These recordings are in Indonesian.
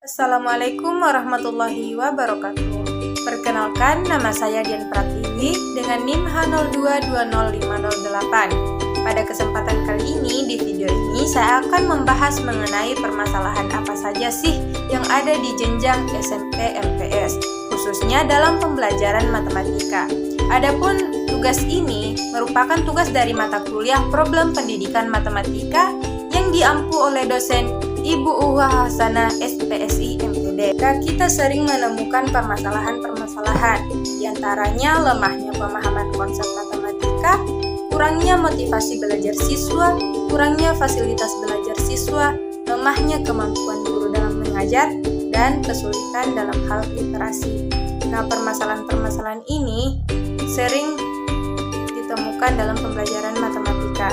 Assalamualaikum warahmatullahi wabarakatuh. Perkenalkan, nama saya Dian Pratiwi dengan NIM H02205008. Pada kesempatan kali ini, di video ini saya akan membahas mengenai permasalahan apa saja sih yang ada di jenjang SMP MTS, khususnya dalam pembelajaran matematika. Adapun tugas ini merupakan tugas dari mata kuliah Problem Pendidikan Matematika yang diampu oleh dosen Ibu Uwa Hasanah SPSI MTD. Kita sering menemukan permasalahan-permasalahan, diantaranya lemahnya pemahaman konsep matematika, kurangnya motivasi belajar siswa, kurangnya fasilitas belajar siswa, lemahnya kemampuan guru dalam mengajar, dan kesulitan dalam hal literasi. Nah, permasalahan-permasalahan ini sering ditemukan dalam pembelajaran matematika.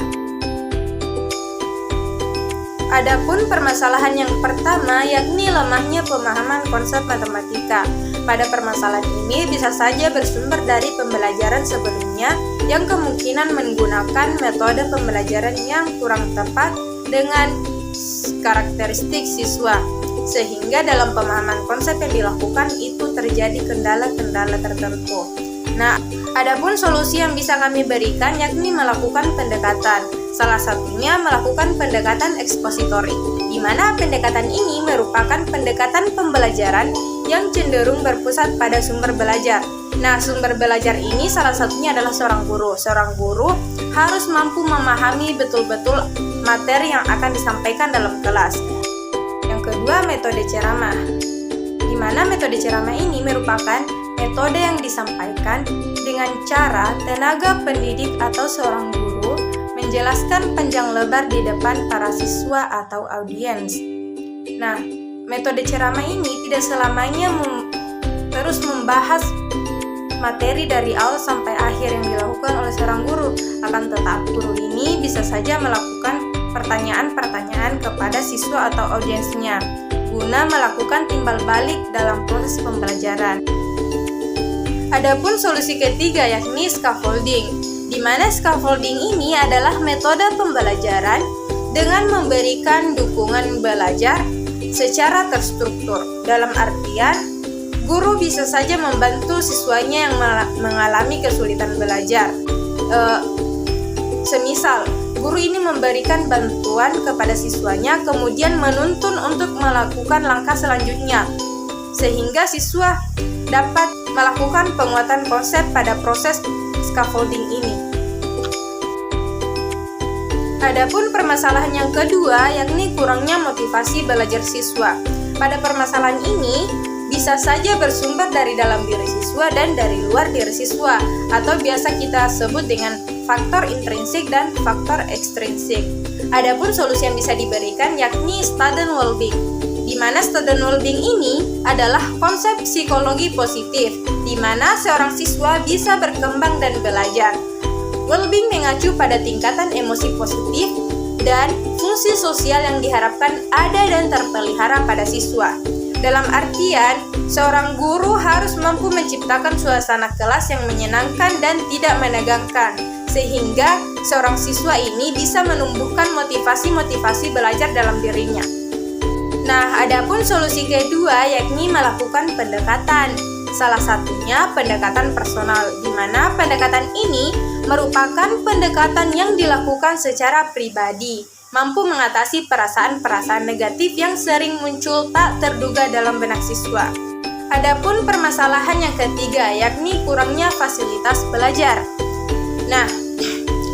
Adapun permasalahan yang pertama yakni lemahnya pemahaman konsep matematika. Pada permasalahan ini bisa saja bersumber dari pembelajaran sebelumnya yang kemungkinan menggunakan metode pembelajaran yang kurang tepat dengan karakteristik siswa, sehingga dalam pemahaman konsep yang dilakukan itu terjadi kendala-kendala tertentu. Nah, adapun solusi yang bisa kami berikan yakni melakukan pendekatan. Salah satunya melakukan pendekatan ekspositori, di mana pendekatan ini merupakan pendekatan pembelajaran yang cenderung berpusat pada sumber belajar. Nah, sumber belajar ini salah satunya adalah seorang guru. Seorang guru harus mampu memahami betul-betul materi yang akan disampaikan dalam kelas. Yang kedua, metode ceramah, di mana metode ceramah ini merupakan metode yang disampaikan dengan cara tenaga pendidik atau seorang guru menjelaskan panjang lebar di depan para siswa atau audiens. Nah, metode ceramah ini tidak selamanya terus membahas materi dari awal sampai akhir yang dilakukan oleh seorang guru. Akan tetapi guru ini bisa saja melakukan pertanyaan-pertanyaan kepada siswa atau audiensnya guna melakukan timbal balik dalam proses pembelajaran. Adapun solusi ketiga yakni scaffolding, di mana scaffolding ini adalah metode pembelajaran dengan memberikan dukungan belajar secara terstruktur. Dalam artian, guru bisa saja membantu siswanya yang mengalami kesulitan belajar. Semisal, guru ini memberikan bantuan kepada siswanya, kemudian menuntun untuk melakukan langkah selanjutnya, sehingga siswa dapat melakukan penguatan konsep pada proses scaffolding ini. Adapun permasalahan yang kedua yakni kurangnya motivasi belajar siswa. Pada permasalahan ini bisa saja bersumber dari dalam diri siswa dan dari luar diri siswa, atau biasa kita sebut dengan faktor intrinsik dan faktor ekstrinsik. Adapun solusi yang bisa diberikan yakni student well-being, di mana student well-being ini adalah konsep psikologi positif, di mana seorang siswa bisa berkembang dan belajar. Well-being mengacu pada tingkatan emosi positif dan fungsi sosial yang diharapkan ada dan terpelihara pada siswa. Dalam artian, seorang guru harus mampu menciptakan suasana kelas yang menyenangkan dan tidak menegangkan, sehingga seorang siswa ini bisa menumbuhkan motivasi-motivasi belajar dalam dirinya. Nah, adapun solusi kedua yakni melakukan pendekatan. Salah satunya pendekatan personal, di mana pendekatan ini merupakan pendekatan yang dilakukan secara pribadi, mampu mengatasi perasaan-perasaan negatif yang sering muncul tak terduga dalam benak siswa. Adapun permasalahan yang ketiga yakni kurangnya fasilitas belajar. Nah,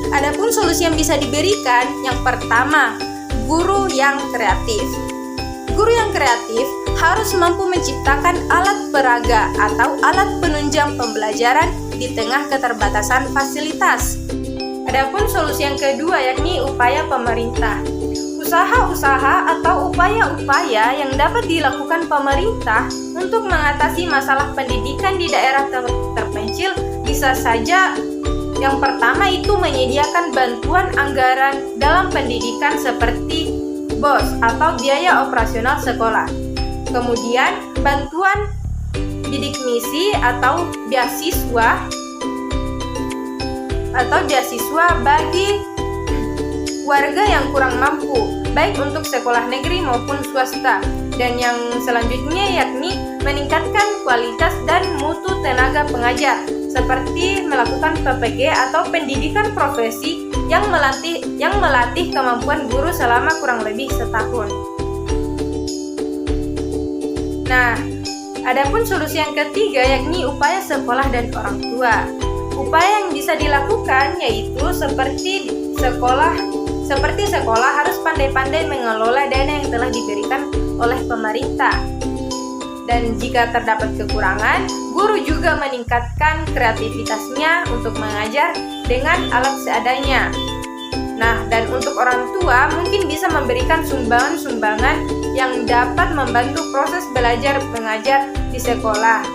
adapun solusi yang bisa diberikan, yang pertama, guru yang kreatif. Guru yang kreatif harus mampu menciptakan alat peraga atau alat penunjang pembelajaran di tengah keterbatasan fasilitas. Adapun solusi yang kedua yakni upaya pemerintah. Usaha-usaha atau upaya-upaya yang dapat dilakukan pemerintah untuk mengatasi masalah pendidikan di daerah terpencil bisa saja yang pertama itu menyediakan bantuan anggaran dalam pendidikan seperti BOS atau biaya operasional sekolah. Kemudian bantuan bidik misi atau beasiswa bagi warga yang kurang mampu, baik untuk sekolah negeri maupun swasta. Dan yang selanjutnya yakni meningkatkan kualitas dan mutu tenaga pengajar, seperti melakukan PPG atau pendidikan profesi yang melatih kemampuan guru selama kurang lebih setahun. Nah, adapun solusi yang ketiga yakni upaya sekolah dan orang tua. Upaya yang bisa dilakukan yaitu seperti sekolah harus pandai-pandai mengelola dana yang telah diberikan oleh pemerintah. Dan jika terdapat kekurangan, guru juga meningkatkan kreativitasnya untuk mengajar dengan alat seadanya. Nah, dan untuk orang tua mungkin bisa memberikan sumbangan-sumbangan yang dapat membantu proses belajar mengajar di sekolah.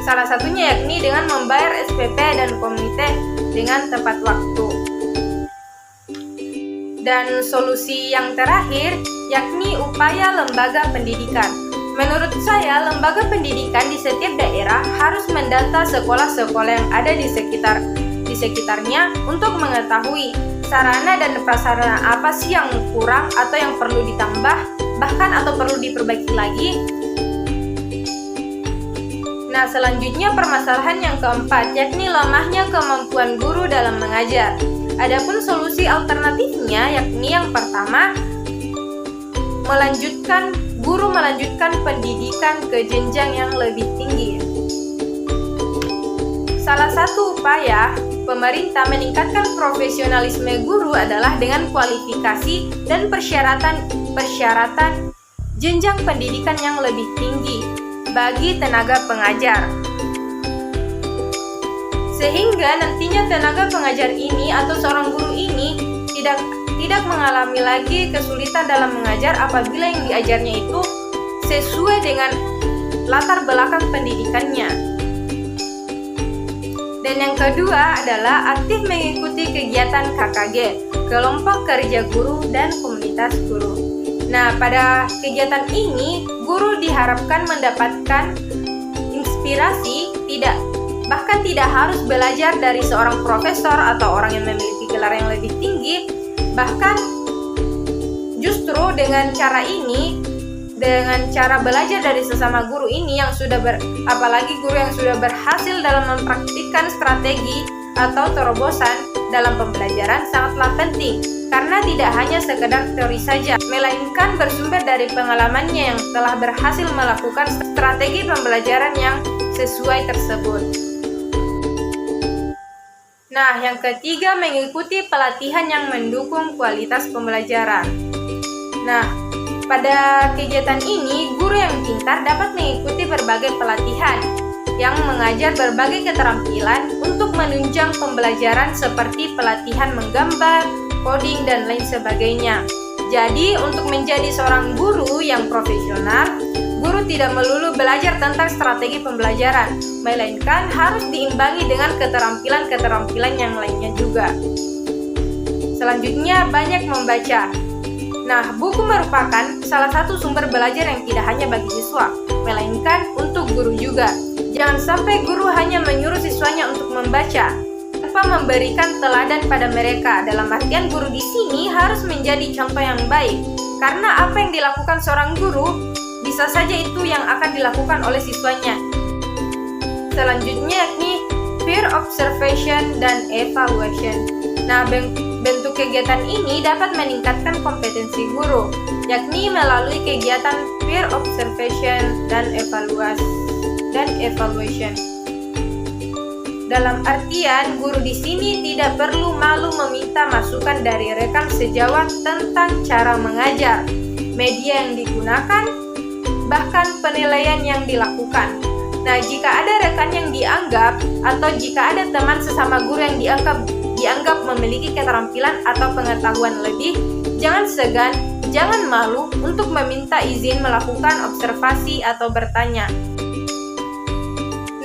Salah satunya yakni dengan membayar SPP dan komite dengan tepat waktu. Dan solusi yang terakhir yakni upaya lembaga pendidikan. Menurut saya, lembaga pendidikan di setiap daerah harus mendata sekolah-sekolah yang ada di sekitarnya untuk mengetahui sarana dan prasarana apa sih yang kurang atau yang perlu ditambah, bahkan atau perlu diperbaiki lagi. Nah, selanjutnya permasalahan yang keempat yakni lemahnya kemampuan guru dalam mengajar. Adapun solusi alternatifnya yakni yang pertama, guru melanjutkan pendidikan ke jenjang yang lebih tinggi. Salah satu upaya pemerintah meningkatkan profesionalisme guru adalah dengan kualifikasi dan persyaratan jenjang pendidikan yang lebih tinggi bagi tenaga pengajar. Sehingga nantinya tenaga pengajar ini atau seorang guru ini tidak mengalami lagi kesulitan dalam mengajar apabila yang diajarnya itu sesuai dengan latar belakang pendidikannya. Dan yang kedua adalah aktif mengikuti kegiatan KKG, kelompok kerja guru dan komunitas guru. Nah, pada kegiatan ini guru diharapkan mendapatkan inspirasi, bahkan tidak harus belajar dari seorang profesor atau orang yang memiliki gelar yang lebih tinggi. Bahkan justru dengan cara belajar dari sesama guru ini apalagi guru yang sudah berhasil dalam mempraktikkan strategi atau terobosan dalam pembelajaran sangatlah penting, karena tidak hanya sekedar teori saja, melainkan bersumber dari pengalamannya yang telah berhasil melakukan strategi pembelajaran yang sesuai tersebut. Nah, yang ketiga mengikuti pelatihan yang mendukung kualitas pembelajaran. Nah, pada kegiatan ini, guru yang pintar dapat mengikuti berbagai pelatihan yang mengajar berbagai keterampilan untuk menunjang pembelajaran seperti pelatihan menggambar, coding, dan lain sebagainya. Jadi, untuk menjadi seorang guru yang profesional, guru tidak melulu belajar tentang strategi pembelajaran, melainkan harus diimbangi dengan keterampilan-keterampilan yang lainnya juga. Selanjutnya, banyak membaca. Nah, buku merupakan salah satu sumber belajar yang tidak hanya bagi siswa, melainkan untuk guru juga. Jangan sampai guru hanya menyuruh siswanya untuk membaca, tanpa memberikan teladan pada mereka. Dalam artian guru di sini harus menjadi contoh yang baik, karena apa yang dilakukan seorang guru bisa saja itu yang akan dilakukan oleh siswanya. Selanjutnya yakni peer observation dan evaluation. Nah, bentuk kegiatan ini dapat meningkatkan kompetensi guru, yakni melalui kegiatan peer observation dan evaluation. Dalam artian, guru di sini tidak perlu malu meminta masukan dari rekan sejawat tentang cara mengajar, media yang digunakan, bahkan penilaian yang dilakukan. Nah, jika ada rekan yang dianggap atau jika ada teman sesama guru yang dianggap memiliki keterampilan atau pengetahuan lebih, jangan segan, jangan malu untuk meminta izin melakukan observasi atau bertanya.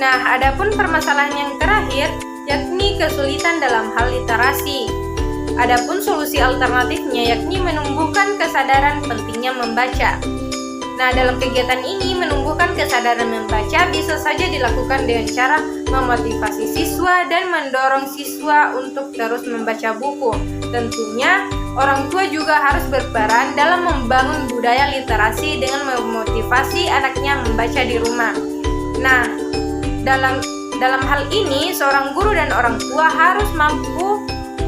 Nah, adapun permasalahan yang terakhir yakni kesulitan dalam hal literasi. Adapun solusi alternatifnya yakni menumbuhkan kesadaran pentingnya membaca. Nah, dalam kegiatan ini menumbuhkan kesadaran membaca bisa saja dilakukan dengan cara memotivasi siswa dan mendorong siswa untuk terus membaca buku. Tentunya orang tua juga harus berperan dalam membangun budaya literasi dengan memotivasi anaknya membaca di rumah. Nah, dalam hal ini seorang guru dan orang tua harus mampu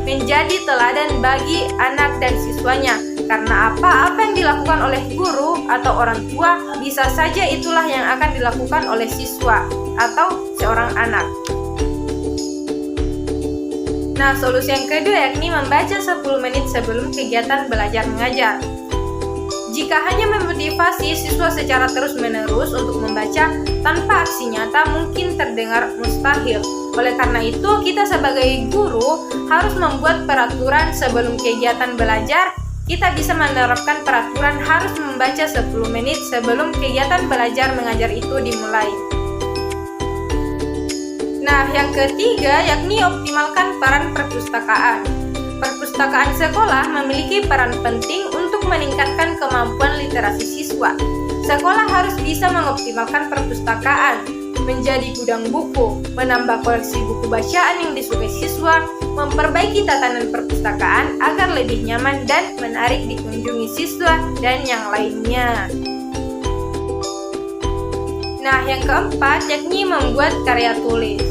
menjadi teladan bagi anak dan siswanya. Karena apa yang dilakukan oleh guru atau orang tua bisa saja itulah yang akan dilakukan oleh siswa atau seorang anak. Nah, solusi yang kedua yakni membaca 10 menit sebelum kegiatan belajar mengajar. Jika hanya memotivasi siswa secara terus-menerus untuk membaca tanpa aksi nyata mungkin terdengar mustahil. Oleh karena itu, kita sebagai guru harus membuat peraturan sebelum kegiatan belajar. Kita bisa menerapkan peraturan harus membaca 10 menit sebelum kegiatan belajar mengajar itu dimulai. Nah, yang ketiga yakni optimalkan peran perpustakaan. Perpustakaan sekolah memiliki peran penting untuk meningkatkan kemampuan literasi siswa. Sekolah harus bisa mengoptimalkan perpustakaan, menjadi gudang buku, menambah koleksi buku bacaan yang disukai siswa, memperbaiki tatanan perpustakaan agar lebih nyaman dan menarik dikunjungi siswa dan yang lainnya. Nah, yang keempat yakni membuat karya tulis.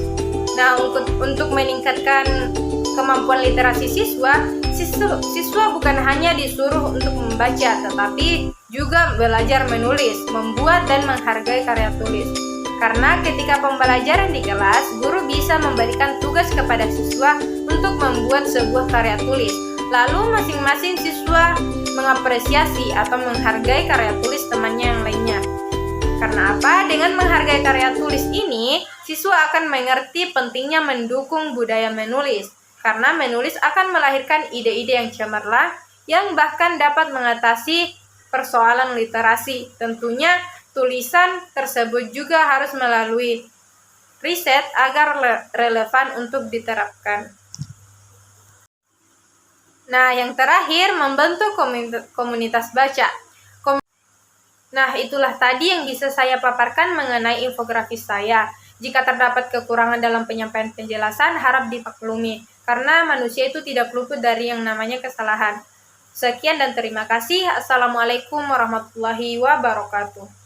Nah, untuk meningkatkan kemampuan literasi siswa bukan hanya disuruh untuk membaca, tetapi juga belajar menulis, membuat dan menghargai karya tulis. Karena ketika pembelajaran di kelas, guru bisa memberikan tugas kepada siswa untuk membuat sebuah karya tulis. Lalu masing-masing siswa mengapresiasi atau menghargai karya tulis temannya yang lainnya. Karena apa? Dengan menghargai karya tulis ini, siswa akan mengerti pentingnya mendukung budaya menulis. Karena menulis akan melahirkan ide-ide yang cemerlang, yang bahkan dapat mengatasi persoalan literasi. Tentunya, tulisan tersebut juga harus melalui riset agar relevan untuk diterapkan. Nah, yang terakhir, membentuk komunitas baca. Nah, itulah tadi yang bisa saya paparkan mengenai infografis saya. Jika terdapat kekurangan dalam penyampaian penjelasan, harap dimaklumi, karena manusia itu tidak luput dari yang namanya kesalahan. Sekian dan terima kasih. Assalamualaikum warahmatullahi wabarakatuh.